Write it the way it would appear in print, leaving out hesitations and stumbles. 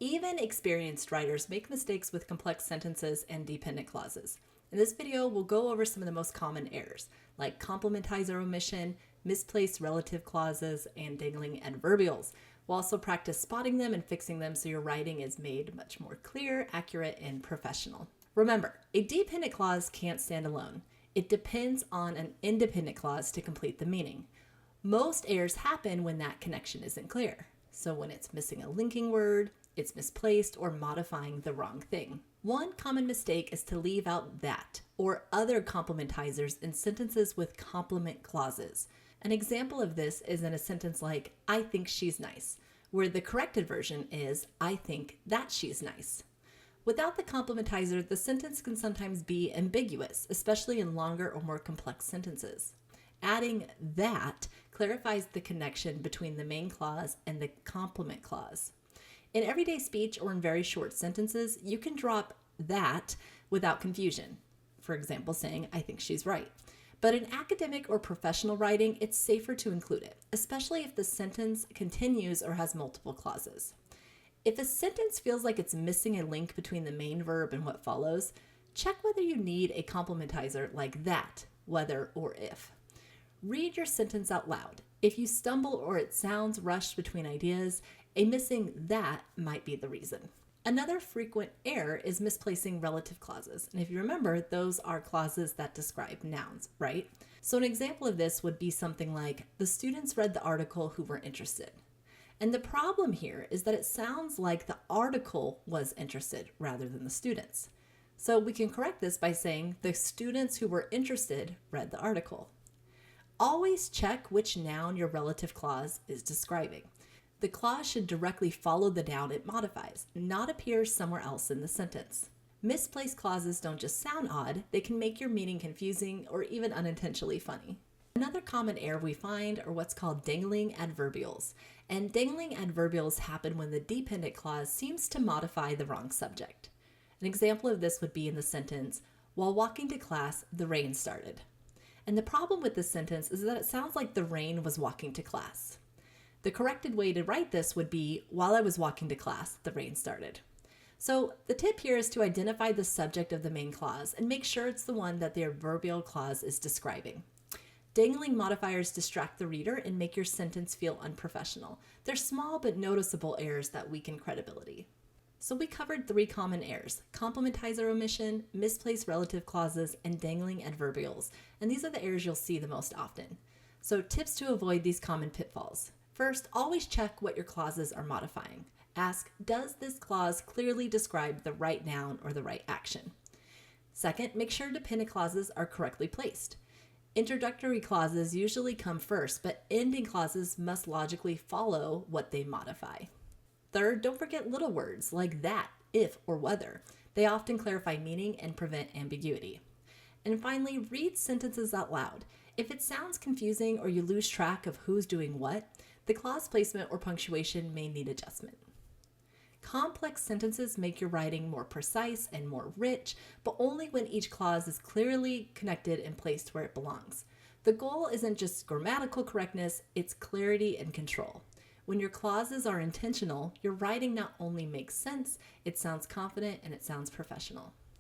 Even experienced writers make mistakes with complex sentences and dependent clauses. In this video, we'll go over some of the most common errors, like complementizer omission, misplaced relative clauses, and dangling adverbials. We'll also practice spotting them and fixing them so your writing is made much more clear, accurate, and professional. Remember, a dependent clause can't stand alone. It depends on an independent clause to complete the meaning. Most errors happen when that connection isn't clear. So when it's missing a linking word, it's misplaced, or modifying the wrong thing. One common mistake is to leave out that or other complementizers in sentences with complement clauses. An example of this is in a sentence like, I think she's nice, where the corrected version is, I think that she's nice. Without the complementizer, the sentence can sometimes be ambiguous, especially in longer or more complex sentences. Adding that clarifies the connection between the main clause and the complement clause. In everyday speech or in very short sentences, you can drop that without confusion. For example, saying, I think she's right. But in academic or professional writing, it's safer to include it, especially if the sentence continues or has multiple clauses. If a sentence feels like it's missing a link between the main verb and what follows, check whether you need a complementizer like that, whether or if. Read your sentence out loud. If you stumble or it sounds rushed between ideas, a missing that might be the reason. Another frequent error is misplacing relative clauses. And if you remember, those are clauses that describe nouns, right? So an example of this would be something like, the students read the article who were interested. And the problem here is that it sounds like the article was interested rather than the students. So we can correct this by saying, the students who were interested read the article. Always check which noun your relative clause is describing. The clause should directly follow the noun it modifies, not appear somewhere else in the sentence. Misplaced clauses don't just sound odd, they can make your meaning confusing or even unintentionally funny. Another common error we find are what's called dangling adverbials. And dangling adverbials happen when the dependent clause seems to modify the wrong subject. An example of this would be in the sentence, while walking to class, the rain started. And the problem with this sentence is that it sounds like the rain was walking to class. The corrected way to write this would be, while I was walking to class, the rain started. So the tip here is to identify the subject of the main clause and make sure it's the one that the adverbial clause is describing. Dangling modifiers distract the reader and make your sentence feel unprofessional. They're small but noticeable errors that weaken credibility. So we covered 3 common errors: complementizer omission, misplaced relative clauses, and dangling adverbials. And these are the errors you'll see the most often. So tips to avoid these common pitfalls. First, always check what your clauses are modifying. Ask, does this clause clearly describe the right noun or the right action? Second, make sure dependent clauses are correctly placed. Introductory clauses usually come first, but ending clauses must logically follow what they modify. Third, don't forget little words like that, if, or whether. They often clarify meaning and prevent ambiguity. And finally, read sentences out loud. If it sounds confusing or you lose track of who's doing what, the clause placement or punctuation may need adjustment. Complex sentences make your writing more precise and more rich, but only when each clause is clearly connected and placed where it belongs. The goal isn't just grammatical correctness, it's clarity and control. When your clauses are intentional, your writing not only makes sense, it sounds confident and it sounds professional.